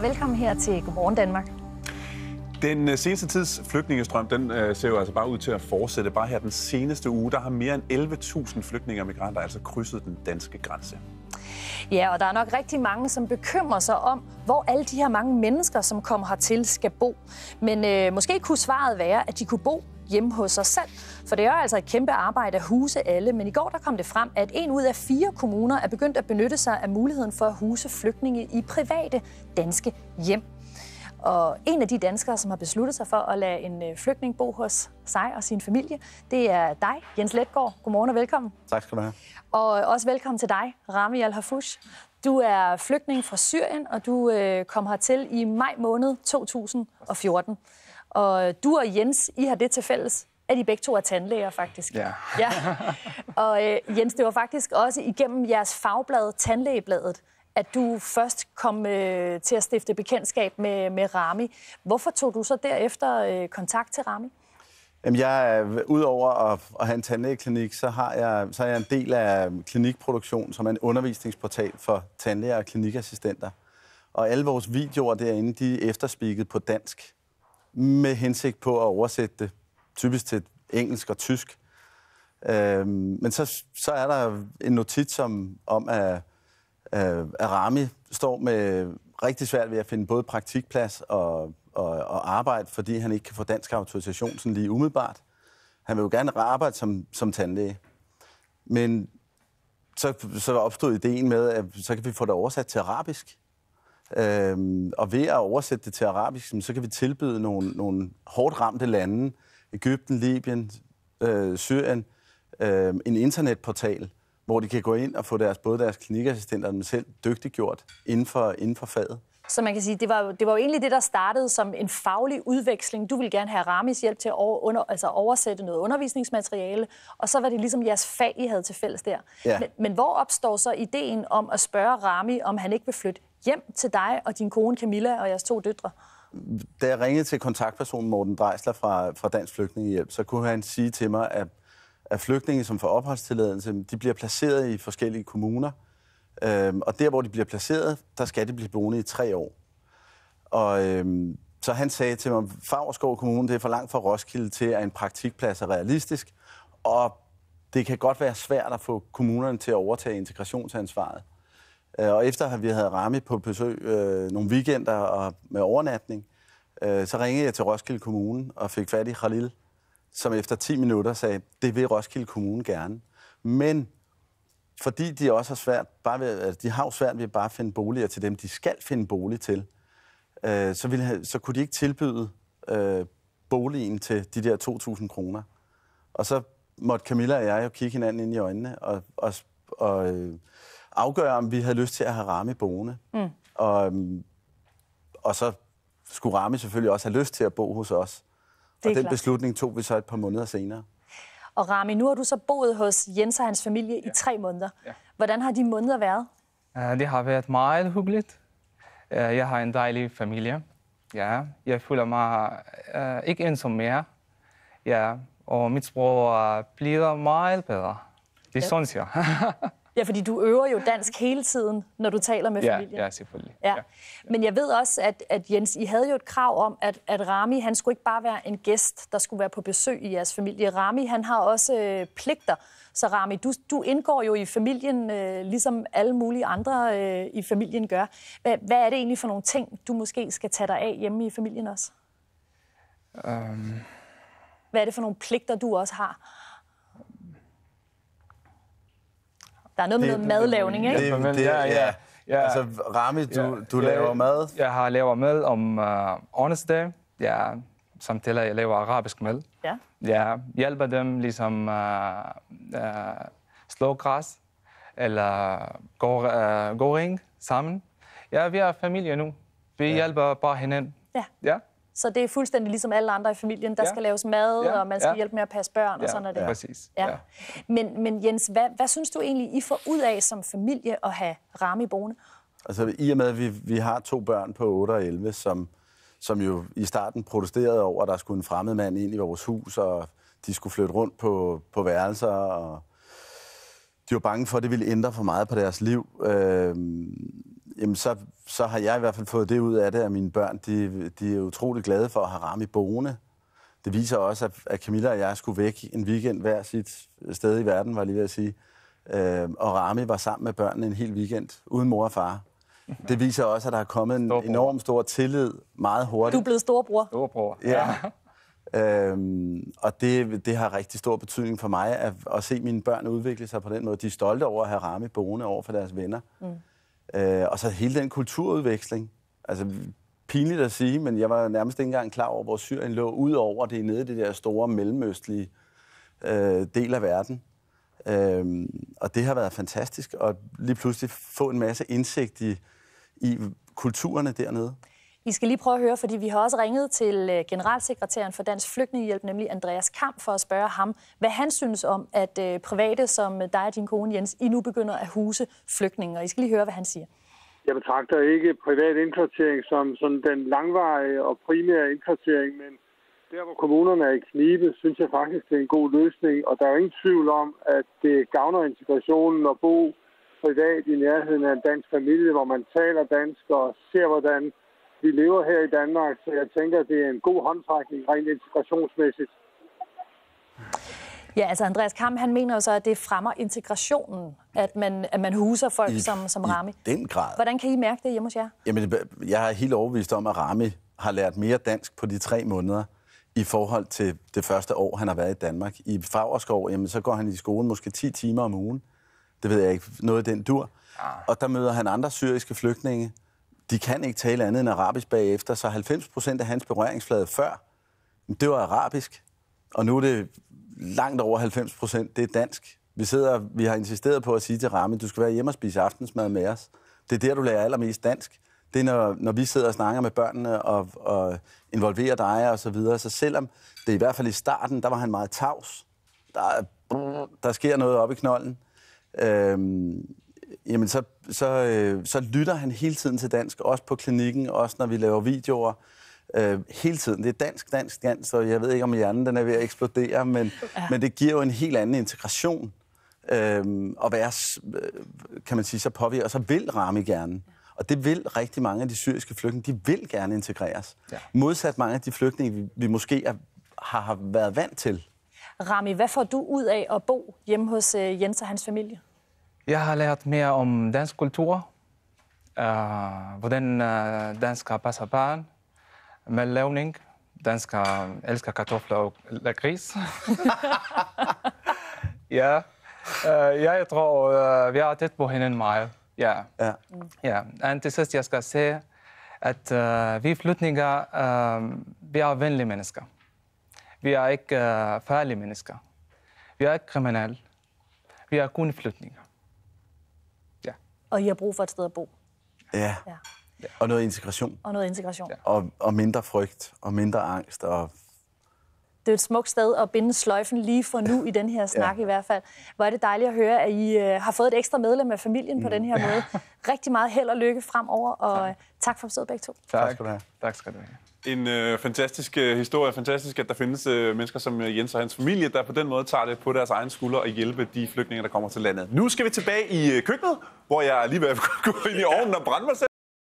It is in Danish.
velkommen her til Godmorgen Danmark. Den seneste tids flygtningestrøm, den ser jo altså bare ud til at fortsætte. Bare her den seneste uge, der har mere end 11.000 flygtninge og migranter altså krydset den danske grænse. Ja, og der er nok rigtig mange, som bekymrer sig om, hvor alle de her mange mennesker, som kommer hertil, skal bo. Men måske kunne svaret være, at de kunne bo hjemme hos sig selv. For det er altså et kæmpe arbejde at huse alle. Men i går der kom det frem, at 1 ud af 4 kommuner er begyndt at benytte sig af muligheden for at huse flygtninge i private danske hjem. Og en af de danskere, som har besluttet sig for at lade en flygtning bo hos sig og sin familie, det er dig, Jens Letgaard. Godmorgen og velkommen. Tak skal du have. Og også velkommen til dig, Rami Al-Hafouch. Du er flygtning fra Syrien, og du kom hertil i maj måned 2014. Og du og Jens, I har det til fælles, at I begge to er tandlæger, faktisk. Ja. Ja. Og Jens, det var faktisk også igennem jeres fagblad, Tandlægebladet, at du først kom til at stifte bekendtskab med Rami. Hvorfor tog du så derefter kontakt til Rami? Jamen, udover at have en tandlægeklinik, så er jeg en del af Klinikproduktion, som er en undervisningsportal for tandlæger og klinikassistenter. Og alle vores videoer derinde, de er efterspikket på dansk, med hensigt på at oversætte det, typisk til engelsk og tysk. Men så er der en notits om at Rami står med rigtig svært ved at finde både praktikplads og arbejde, fordi han ikke kan få dansk autorisation sådan lige umiddelbart. Han vil jo gerne arbejde som tandlæge. Men så opstod ideen med, at så kan vi få det oversat til arabisk. Og ved at oversætte det til arabisk, så kan vi tilbyde nogle hårdt ramte lande, Egypten, Libyen, Syrien, en internetportal, hvor de kan gå ind og få både deres klinikassistenter og dem selv dygtiggjort inden for faget. Så man kan sige, det var jo egentlig det, der startede som en faglig udveksling. Du ville gerne have Ramis hjælp til at oversætte noget undervisningsmateriale, og så var det ligesom jeres fag, I havde til fælles der. Ja. Men hvor opstår så ideen om at spørge Rami, om han ikke vil flytte hjem til dig og din kone Camilla og jeres 2 døtre? Da jeg ringede til kontaktpersonen Morten Dreisler fra Dansk Flygtningehjælp, så kunne han sige til mig, at flygtninge, som får opholdstilladelse, de bliver placeret i forskellige kommuner. Og der, hvor de bliver placeret, der skal de blive boende i 3 år. Og så han sagde til mig, at Favrskov Kommune, det er for langt fra Roskilde til, at en praktikplads er realistisk. Og det kan godt være svært at få kommunerne til at overtage integrationsansvaret. Og efter at vi havde Rami på besøg nogle weekender og med overnatning, så ringede jeg til Roskilde Kommune og fik fat i Khalil, som efter 10 minutter sagde, det vil Roskilde Kommune gerne. Men fordi de også har svært, de har jo svært ved at bare finde boliger til dem, de skal finde bolig til, så kunne de ikke tilbyde boligen til de der 2.000 kroner. Og så måtte Camilla og jeg jo kigge hinanden ind i øjnene og afgøre, om vi havde lyst til at have Rami boende. Mm. Og så skulle Rami selvfølgelig også have lyst til at bo hos os. Og den beslutning tog vi så et par måneder senere. Og Rami, nu har du så boet hos Jens og hans familie i 3 måneder. Ja. Hvordan har de måneder været? Det har været meget hyggeligt. Jeg har en dejlig familie. Ja, jeg føler mig ikke ensom mere. Ja, og mit sprog bliver meget bedre. Det synes jeg. Ja, fordi du øver jo dansk hele tiden, når du taler med familien. Ja, selvfølgelig. Ja. Men jeg ved også, at Jens, I havde jo et krav om, at Rami, han skulle ikke bare være en gæst, der skulle være på besøg i jeres familie. Rami, han har også pligter. Så Rami, du indgår jo i familien, ligesom alle mulige andre i familien gør. Hvad er det egentlig for nogle ting, du måske skal tage dig af hjemme i familien også? Hvad er det for nogle pligter, du også har? Der er noget med noget madlavning, ikke? Ja. Altså, Rami, du laver mad? Jeg har lavet mad om onsdag. Ja, samtidig jeg laver arabisk mad. Ja. Jeg hjælper dem ligesom slå græs eller gå ring sammen. Ja, vi er familie nu. Vi hjælper bare hinanden. Ja. Så det er fuldstændig ligesom alle andre i familien. Der skal laves mad, og man skal hjælpe med at passe børn og sådan noget. Ja, præcis. Ja. Men Jens, hvad synes du egentlig, I får ud af som familie at have Rami boende? Altså i og med, at vi har 2 børn på 8 og 11, som jo i starten protesterede over, at der skulle en fremmed mand ind i vores hus, og de skulle flytte rundt på værelser, og de var bange for, at det ville ændre for meget på deres liv. jamen så har jeg i hvert fald fået det ud af det, at mine børn de er utrolig glade for at have Rami boende. Det viser også, at Camilla og jeg skulle væk en weekend hver sit sted i verden, var jeg lige ved at sige. Og Rami var sammen med børnene en hel weekend, uden mor og far. Det viser også, at der er kommet en enorm stor tillid meget hurtigt. Du er blevet storebror. Storebror. Ja. Og det har rigtig stor betydning for mig, at se mine børn udvikle sig på den måde. De er stolte over at have Rami boende over for deres venner. Og så hele den kulturudveksling. Altså, pinligt at sige, men jeg var nærmest ikke engang klar over, hvor Syrien lå, ud over det nede i det der store mellemøstlige del af verden. Og det har været fantastisk, at lige pludselig få en masse indsigt i kulturerne dernede. I skal lige prøve at høre, fordi vi har også ringet til generalsekretæren for Dansk Flygtningehjælp, nemlig Andreas Kamp, for at spørge ham, hvad han synes om, at private som dig og din kone Jens, I nu begynder at huse flygtninge. Og I skal lige høre, hvad han siger. Jeg betragter ikke privat indkvartering som sådan den langvarige og primære indkvartering, men der, hvor kommunerne er i knibe, synes jeg faktisk, det er en god løsning. Og der er jo ingen tvivl om, at det gavner integrationen at bo privat i nærheden af en dansk familie, hvor man taler dansk og ser, hvordan vi lever her i Danmark. Så jeg tænker, at det er en god håndtrækning rent integrationsmæssigt. Ja, altså Andreas Kamp, han mener jo så, at det fremmer integrationen, at man huser folk som Rami. I den grad. Hvordan kan I mærke det hjemme hos jer? Jamen, jeg er helt overbevist om, at Rami har lært mere dansk på de 3 måneder i forhold til det første år, han har været i Danmark. I Favrskov, jamen, så går han i skolen måske 10 timer om ugen. Det ved jeg ikke, noget af den dur. Og der møder han andre syriske flygtninge. De kan ikke tale andet end arabisk bagefter, så 90% af hans berøringsflade før, det var arabisk. Og nu er det langt over 90%, det er dansk. Vi har insisteret på at sige til Rami, du skal være hjemme og spise aftensmad med os. Det er der, du lærer allermest dansk. Det er, når vi sidder og snakker med børnene og involverer dig og så videre. Så selvom det i hvert fald i starten, der var han meget tavs. Der sker noget op i knolden. Jamen så lytter han hele tiden til dansk, også på klinikken, også når vi laver videoer. Hele tiden. Det er dansk, så jeg ved ikke, om hjernen den er ved at eksplodere, men det giver jo en helt anden integration. Og være, kan man sige, så påvirker, og så vil Rami gerne. Og det vil rigtig mange af de syriske flygtninge, de vil gerne integreres. Ja. Modsat mange af de flygtninge, vi måske har været vant til. Rami, hvad får du ud af at bo hjemme hos Jens og hans familie? Jeg har lært mere om dansk kultur, hvordan danskere passer børn, madlavning. Danskere elsker kartofler og lakrids. Ja, jeg tror, vi er tæt på hinanden meget. Ja. Og til sidst, jeg skal sige, at vi flygtninge, vi er venlige mennesker. Vi er ikke farlige mennesker. Vi er ikke kriminelle. Vi er kun flygtninge. Ja. Og I har brug for et sted at bo. Ja. Og noget integration. Og noget integration. Ja. Og mindre frygt, og mindre angst. Og det er et smukt sted at binde sløjfen lige for nu i den her snak i hvert fald. Hvor er det dejligt at høre, at I har fået et ekstra medlem af familien på den her måde. Rigtig meget held og lykke fremover, og tak for besøget begge to. Tak skal du have. Tak skal du have. En fantastisk historie. Fantastisk, at der findes mennesker som Jens og hans familie, der på den måde tager det på deres egen skulder og hjælpe de flygtninge, der kommer til landet. Nu skal vi tilbage i køkkenet, hvor jeg lige vil gå ind i ovnen og brænde mig selv.